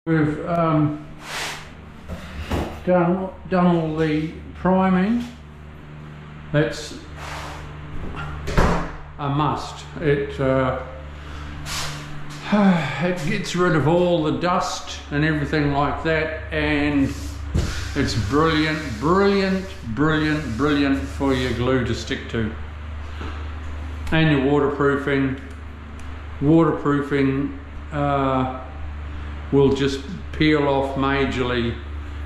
We've done all the priming. That's a must. It gets rid of all the dust and everything like that, and it's brilliant for your glue to stick to. And your waterproofing will just peel off majorly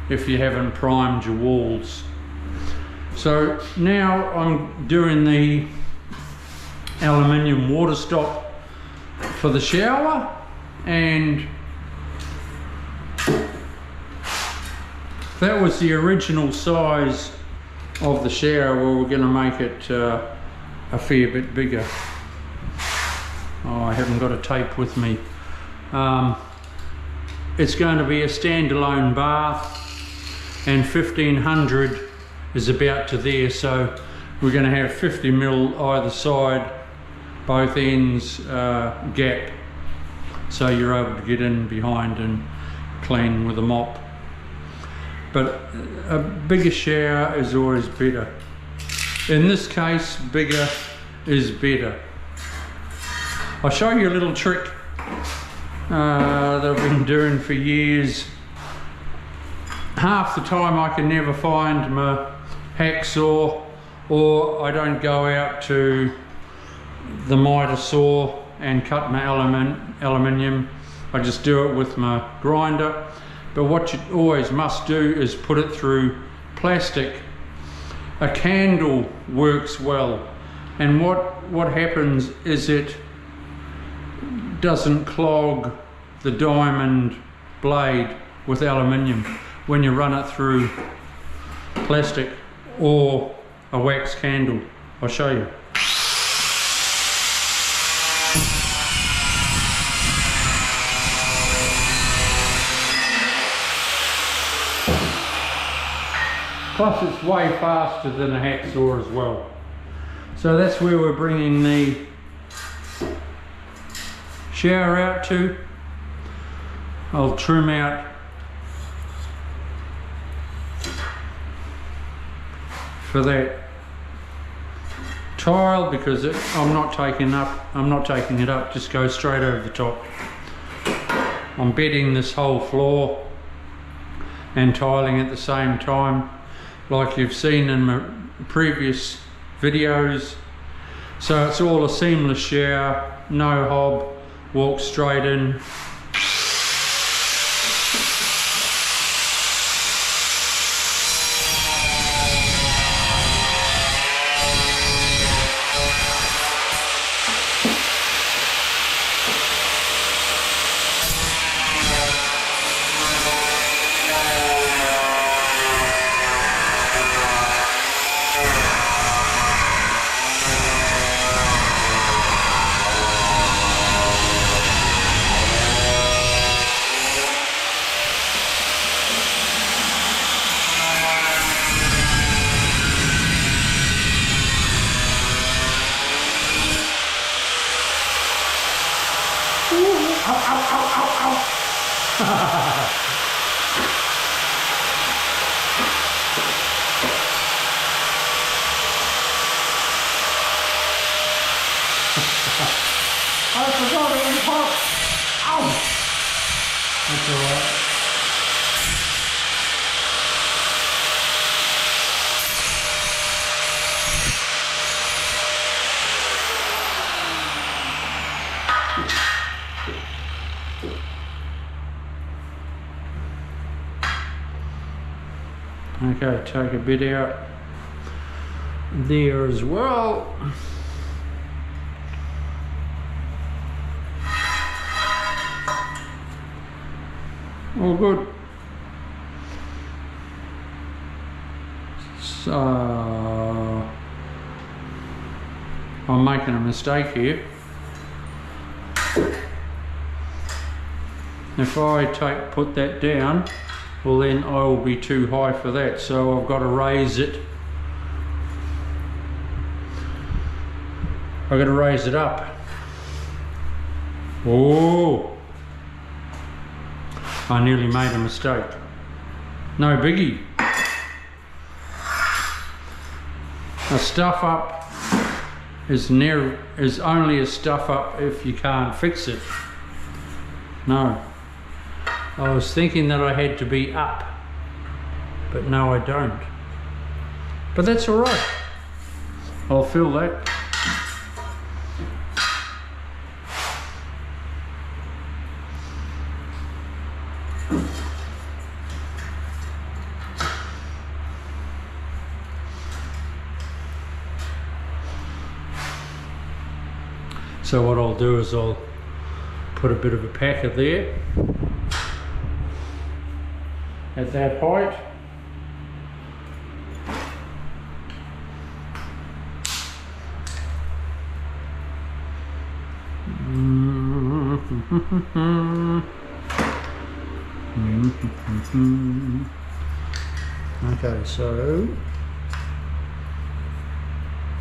if you haven't primed your walls. So now I'm doing the aluminium water stop for the shower, and that was the original size of the shower. Well, we're going to make it a fair bit bigger. Oh, I haven't got a tape with me. It's going to be a standalone bath, and 1500 is about to there, so we're going to have 50 mil either side, both ends gap, so you're able to get in behind and clean with a mop. But a bigger shower is always better. In this case, bigger is better. I'll show you a little trick that I've been doing for years. Half the time I can never find my hacksaw, or I don't go out to the miter saw and cut my aluminium. I just do it with my grinder. But what you always must do is put it through plastic. A candle works well, and what happens is it doesn't clog the diamond blade with aluminium when you run it through plastic or a wax candle. I'll show you. Plus it's way faster than a hacksaw as well. So that's where we're bringing the shower out to. I'll trim out for that tile because I'm not taking it up, just go straight over the top. I'm bedding this whole floor and tiling at the same time, like you've seen in my previous videos. So it's all a seamless shower, no hob, walk straight in. I forgot it was hot. Ow! That's alright. Okay, take a bit out there as well. All good. So I'm making a mistake here. If I put that down, well then I will be too high for that, so I've got to raise it. I've got to raise it up. Oh! I nearly made a mistake. No biggie. A stuff up is only a stuff up if you can't fix it. No. I was thinking that I had to be up, but no, I don't. But that's all right. I'll fill that. So what I'll do is I'll put a bit of a packer there at that height. Okay, so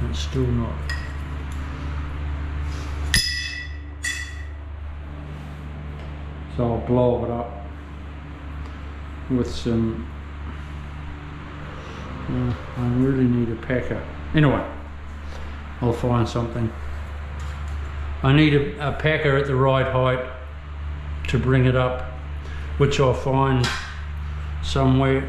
that's still not. So I'll blow it up with some, I really need a packer. Anyway, I'll find something. I need a packer at the right height to bring it up, which I'll find somewhere.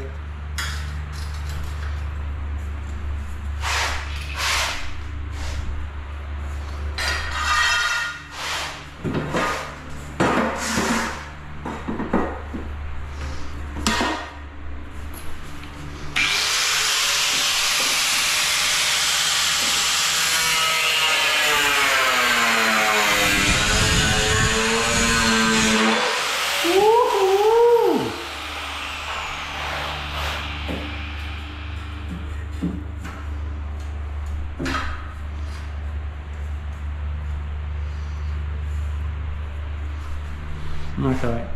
Okay.